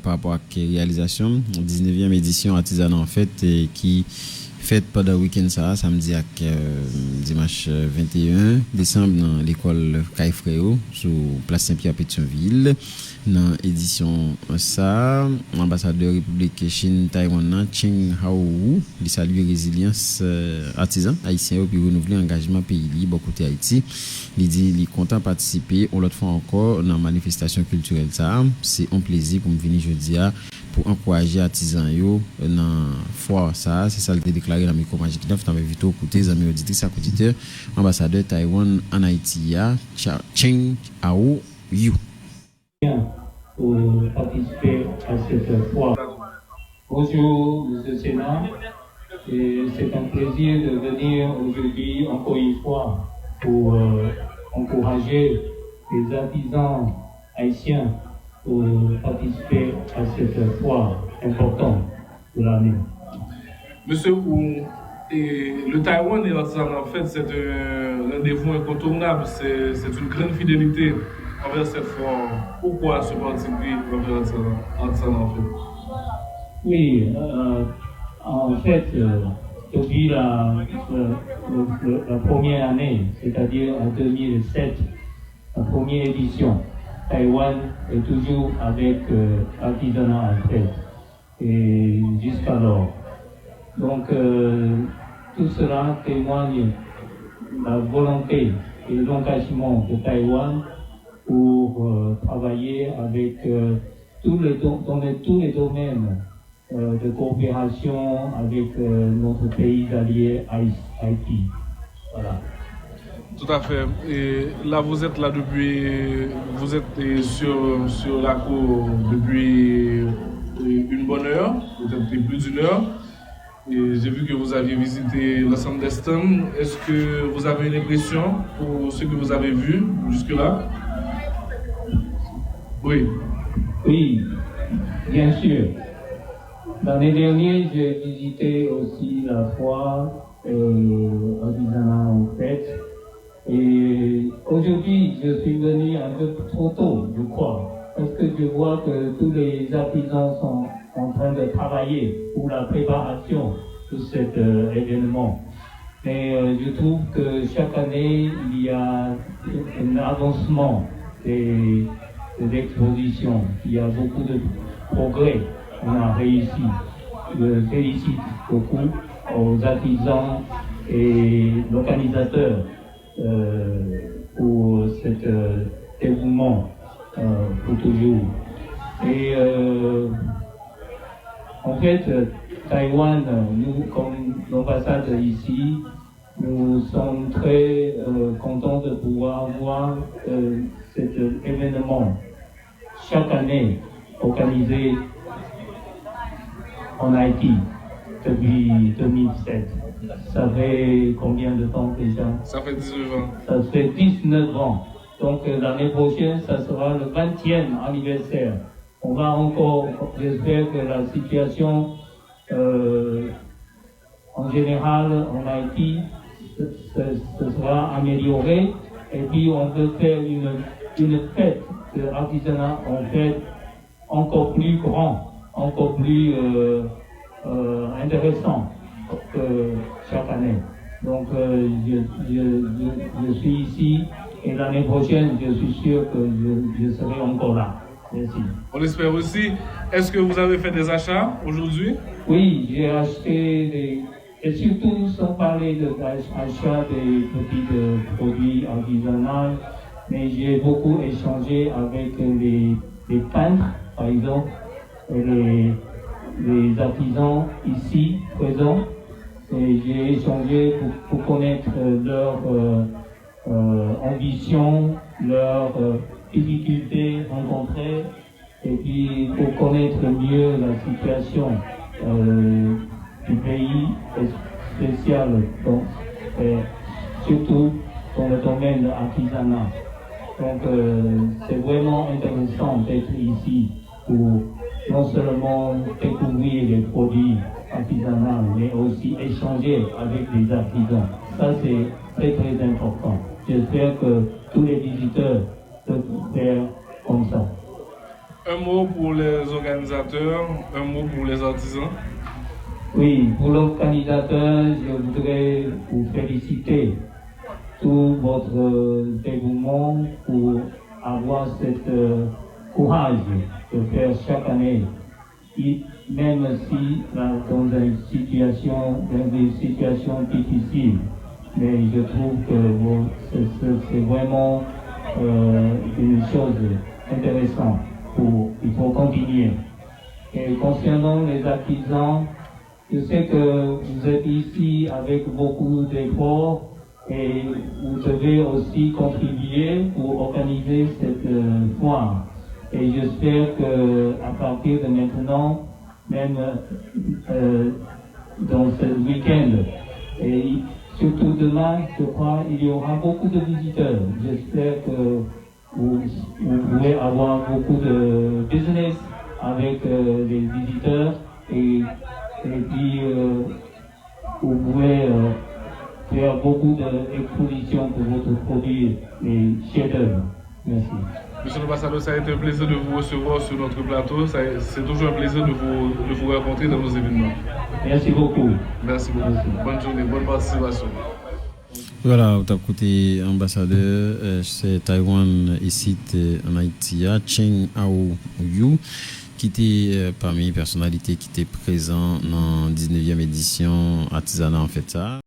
par rapport à la réalisation 19e édition artisanat en fait qui fête pendant le week-end ça samedi à dimanche 21 décembre dans l'école Caille-Fréau sous place Saint-Pierre Pétionville dans édition ça ambassadeur République Chine Taïwan Cheng Hao il salue résilience artisan haïtien puis renouveler engagement pays libre côté Haïti il dit il est content participer on l'autre fois encore dans manifestation culturelle ça c'est un plaisir pour me venir jeudi pour encourager artisans yo dans foire ça c'est ça le déclaré dans micro magique 9 dans invité écouter amis auditrices et auditeurs ambassadeur Taïwan en Haïti Cheng Hao Yu pour participer à cette foire. Bonjour, Monsieur Sénat. C'est un plaisir de venir aujourd'hui encore une fois pour encourager les artisans haïtiens pour participer à cette foire importante de l'année. Monsieur, le Taïwan et l'artisanat, en fait, c'est un rendez-vous incontournable, c'est une grande fidélité envers cette foire. Pourquoi ce particulier envers l'artisanat en fait? Oui, en fait, depuis la première année, c'est-à-dire en 2007, la première édition, Taïwan est toujours avec artisanat en fait, et jusqu'alors. Donc, tout cela témoigne la volonté et l'engagement de Taïwan pour travailler avec tous les domaines de coopération avec notre pays allié Haïti. Voilà. Tout à fait. Et là, vous êtes là vous êtes sur la cour depuis une bonne heure, peut-être plus d'une heure. Et j'ai vu que vous aviez visité l'ensemble des stands. Est-ce que vous avez une impression pour ce que vous avez vu jusque-là? Oui. Oui, bien sûr. L'année dernière, j'ai visité aussi la foire artisanat en fait. Et aujourd'hui, je suis venu un peu trop tôt, je crois, parce que je vois que tous les artisans sont en train de travailler pour la préparation de cet événement. Mais je trouve que chaque année, il y a un avancement des expositions. Il y a beaucoup de progrès. On a réussi. Je félicite beaucoup aux artisans et l'organisateur pour cet dévouement pour toujours. Et en fait, Taïwan, nous, comme l'ambassade ici, nous sommes très contents de pouvoir voir cet événement chaque année organisé en Haïti depuis 2007. Ça fait combien de temps déjà? Ça fait 19 ans. Ça fait 19 ans. Donc l'année prochaine, ça sera le 20e anniversaire. On va encore, j'espère que la situation en général en Haïti se sera améliorée et puis on peut faire une fête de l'artisanat en fait encore plus grand, encore plus intéressant que chaque année. Donc je suis ici et l'année prochaine je suis sûr que je serai encore là. Merci. On l'espère aussi. Est-ce que vous avez fait des achats aujourd'hui? Oui, j'ai acheté et surtout sans parler de l'achat des petits produits artisanaux, mais j'ai beaucoup échangé avec les peintres, par exemple, et les artisans ici présents. Et j'ai échangé pour connaître leur ambition, leurs difficultés rencontrées, et puis pour connaître mieux la situation du pays spécial, donc, surtout dans le domaine de l'artisanat. Donc c'est vraiment intéressant d'être ici pour non seulement découvrir les produits artisanaux, mais aussi échanger avec les artisans. Ça c'est très très important. J'espère que tous les visiteurs peuvent faire comme ça. Un mot pour les organisateurs, un mot pour les artisans. Oui, pour l'organisateur, je voudrais vous féliciter tout votre dévouement pour avoir cette courage de faire chaque année, même si dans des situations difficiles. Mais je trouve que c'est vraiment une chose intéressante. Il faut continuer. Et concernant les artisans, je sais que vous êtes ici avec beaucoup d'efforts et vous devez aussi contribuer pour organiser cette foire. Et j'espère qu'à partir de maintenant, même dans ce week-end, et surtout demain, je crois, il y aura beaucoup de visiteurs. J'espère que vous pouvez avoir beaucoup de business avec les visiteurs et puis vous pouvez faire beaucoup d'expositions pour votre produit et chefs-d'œuvre. Merci. Monsieur l'ambassadeur, ça a été un plaisir de vous recevoir sur notre plateau. C'est toujours un plaisir de vous rencontrer dans nos événements. Merci beaucoup. Merci beaucoup. Merci. Bonne journée, bonne participation. Voilà, au côté ambassadeur, c'est Taïwan ici en Haïti, Cheng Ao Yu, qui était parmi les personnalités qui étaient présentes dans la 19e édition artisanat en fait ça.